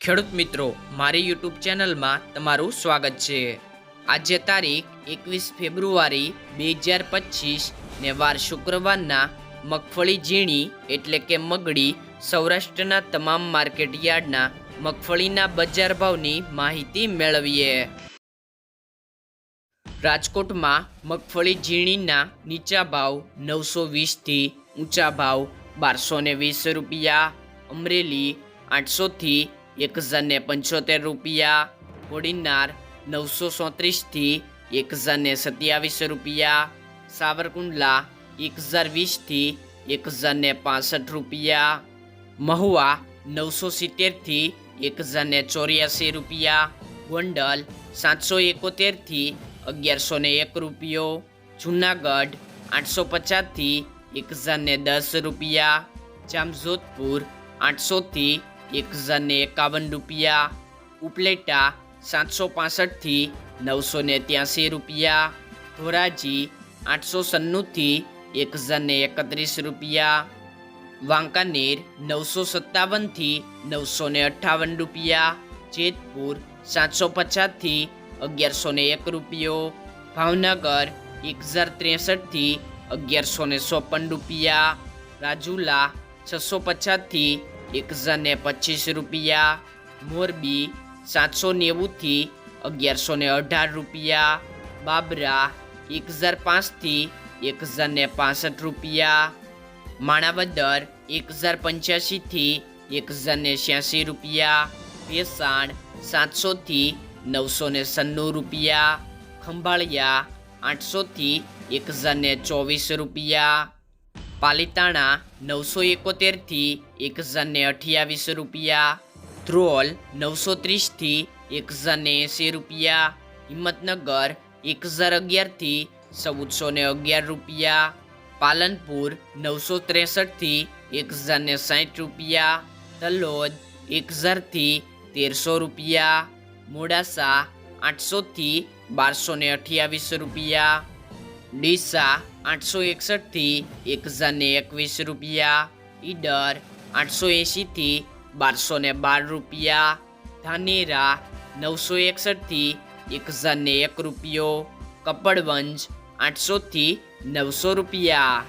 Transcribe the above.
ખેડૂત મિત્રો, મારી યુટ્યુબ ચેનલમાં તમારું સ્વાગત છે। આજે તારીખ 21 ફેબ્રુઆરી 2025 ને વાર શુક્રવારના મગફળી ઝીણી એટલે કે મગડી સૌરાષ્ટ્રના તમામ માર્કેટ યાર્ડના મગફળીના બજાર ભાવની માહિતી મેળવીએ। રાજકોટમાં મગફળી ઝીણીના નીચા ભાવ 920 થી ઊંચા ભાવ 1220 રૂપિયા। અમરેલી 800 થી 1075 રૂપિયા। કોડીનાર 937 થી 1027 રૂપિયા। સાવરકુંડલા 1020 થી 1065 રૂપિયા। મહુવા 970 થી 1084 રૂપિયા। ગોંડલ 771 થી 1101 રૂપિયો। જૂનાગઢ 850 થી 1010 રૂપિયા। જામજોધપુર 800 થી 1051 રૂપિયા। ઉપલેટા 765 થી 983 રૂપિયા। ધોરાજી 896 થી 1031 રૂપિયા। વાંકાનેર 957 થી 958 રૂપિયા। જેતપુર 750 થી 1101 રૂપિયો। ભાવનગર 1063 થી 1154 રૂપિયા। રાજુલા 650 થી 1025 રૂપિયા। મોરબી 790 થી 1118 રૂપિયા। બાબરા 1005 થી 1065 રૂપિયા। માણાવદર 1085 થી 1086 રૂપિયા। ભેસાણ 700 થી 996 રૂપિયા। ખંભાળિયા 800 થી 1024 રૂપિયા। પાલીતાણા 971 થી 1028 રૂપિયા। ધ્રોલ 930 થી 1080 રૂપિયા। હિંમતનગર 1011 થી 1411 રૂપિયા। પાલનપુર 963 થી 1060 રૂપિયા। તલોદ 1000 થી 1300 રૂપિયા। મોડાસા 800 થી 1228 રૂપિયા। ડીસા 861 થી 1021 રૂપિયા। ઈડર 880 થી 1212 રૂપિયા। ધાનેરા 961 થી 1001 રૂપિયો। કપડવંજ 800 થી 900 રૂપિયા।